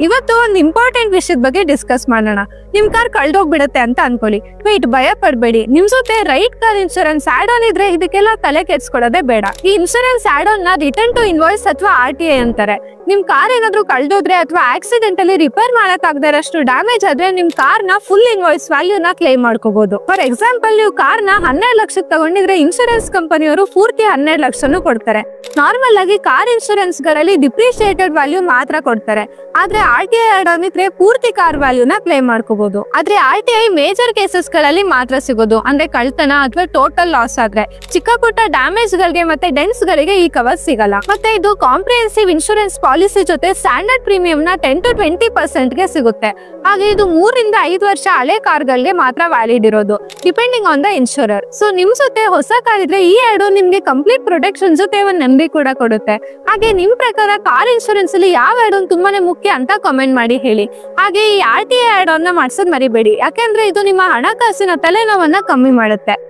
ಇವತ್ತು ಒಂದು ಇಂಪಾರ್ಟೆಂಟ್ ವಿಷಯದ ಬಗ್ಗೆ ಡಿಸ್ಕಸ್ ಮಾಡೋಣ. ನಿಮ್ ಕಾರ್ ಕಳ್ದೋಗ್ಬಿಡತ್ತೆ ಅಂತ ಅನ್ಕೊಳ್ಳಿ. ವೇಟ್, ಭಯ ಪಡ್ಬೇಡಿ. ನಿಮ್ ಜೊತೆ right car insurance add on ಇದ್ರೆ ಇದಕ್ಕೆಲ್ಲ ತಲೆ ಕೆಡ್ಸ್ಕೊಳ್ಳೋದೇ ಬೇಡ. ಈ ಇನ್ಶೂರೆನ್ಸ್ ಆಡ್ ಆನ್ ನ ರಿಟರ್ನ್ ಟು ಇನ್ವಾಯ್ಸ್ ಅಥವಾ RTI ಅಂತಾರೆ. ನಿಮ್ ಕಾರ್ ಏನಾದ್ರೂ ಕಳ್ದೋದ್ರೆ ಅಥವಾ ಆಕ್ಸಿಡೆಂಟ್ ಅಲ್ಲಿ ರಿಪೇರ್ ಮಾಡಕ್ ಆಗದಷ್ಟು ಡ್ಯಾಮೇಜ್ ಆದ್ರೆ ನಿಮ್ ಕಾರ್ ನ ಫುಲ್ ಇನ್ವಾಯ್ಸ್ ವ್ಯಾಲ್ಯೂ ನ ಕ್ಲೈಮ್ ಮಾಡ್ಕೋಬಹುದು. ಫಾರ್ ಎಕ್ಸಾಂಪಲ್, ನೀವು ಕಾರ್ ನ 12 ಲಕ್ಷಕ್ಕೆ ತಗೊಂಡಿದ್ರೆ ಇನ್ಶೂರೆನ್ಸ್ ಕಂಪನಿಯವರು ಪೂರ್ತಿ 12 ಲಕ್ಷನು ಕೊಡ್ತಾರೆ. ನಾರ್ಮಲ್ ಆಗಿ ಕಾರ್ ಇನ್ಶೂರೆನ್ಸ್ ಗಳಲ್ಲಿ ಡಿಪ್ರಿಶಿಯೇಟೆಡ್ ವ್ಯಾಲ್ಯೂ ಮಾತ್ರ ಕೊಡ್ತಾರೆ. ಆದ್ರೆ RTI ಆಡ್ ಆನ್ ಇದ್ರೆ ಪೂರ್ತಿ ಕಾರ್ ವ್ಯಾಲ್ಯೂ ನ ಕ್ಲೈಮ್ ಮಾಡ್ಕೋಬಹುದು. ಆದ್ರೆ RTI ಮೇಜರ್ ಕೇಸಸ್ ಗಳಲ್ಲಿ ಮಾತ್ರ ಸಿಗೋದು. ಅಂದ್ರೆ ಕಳ್ತನ ಅಥವಾ ಟೋಟಲ್ ಲಾಸ್ ಆದ್ರೆ. ಚಿಕ್ಕ ಪುಟ್ಟ ಡ್ಯಾಮೇಜ್ ಗಳಿಗೆ ಮತ್ತೆ ಡೆಂಟ್ಸ್ ಗಳಿಗೆ ಈ ಕವರ್ ಸಿಗಲ್ಲ. ಮತ್ತೆ ಇದು ಕಾಂಪ್ರಿಹೆನ್ಸಿವ್ ಇನ್ಶೂರೆನ್ಸ್ ಪಾಲಿಸಿ ಜೊತೆ ಸ್ಟ್ಯಾಂಡರ್ಡ್ ಪ್ರೀಮಿಯಂ ನ 10 to 20% ಗೆ ಸಿಗುತ್ತೆ. ಹಾಗೆ ಇದು 3 ರಿಂದ 5 ವರ್ಷ ಹಳೆ ಕಾರ್ ಗಳಿಗೆ ಮಾತ್ರ ವ್ಯಾಲಿಡ್ ಇರೋದು, ಡಿಪೆಂಡಿಂಗ್ ಆನ್ ದ ಇನ್ಶೂರರ್. ಸೊ ನಿಮ್ ಜೊತೆ ಹೊಸ ಕಾರ್ ಇದ್ರೆ ಈ ಆಡ್ ನಿಮ್ಗೆ ಕಂಪ್ಲೀಟ್ ಪ್ರೊಟೆಕ್ಷನ್ ಜೊತೆ ಒಂದು ನೆಮ್ಮದಿ ಕೂಡ ಕೊಡುತ್ತೆ. ಹಾಗೆ ನಿಮ್ ಪ್ರಕಾರ ಕಾರ್ ಇನ್ಶೂರೆನ್ಸ್ ಅಲ್ಲಿ ಯಾವ ಆಡ್ ತುಂಬಾನೇ ಮುಖ್ಯ ಅಂತ ಕಾಮೆಂಟ್ ಮಾಡಿ ಹೇಳಿ. ಹಾಗೆ ಈ RTI ಆಡ್ ಆನ್ ನ ಮಾಡ್ಸೋದ್ ಮರಿಬೇಡಿ, ಯಾಕೆಂದ್ರೆ ಇದು ನಿಮ್ಮ ಹಣಕಾಸಿನ ತಲೆನೋವನ್ನ ಕಮ್ಮಿ ಮಾಡುತ್ತೆ.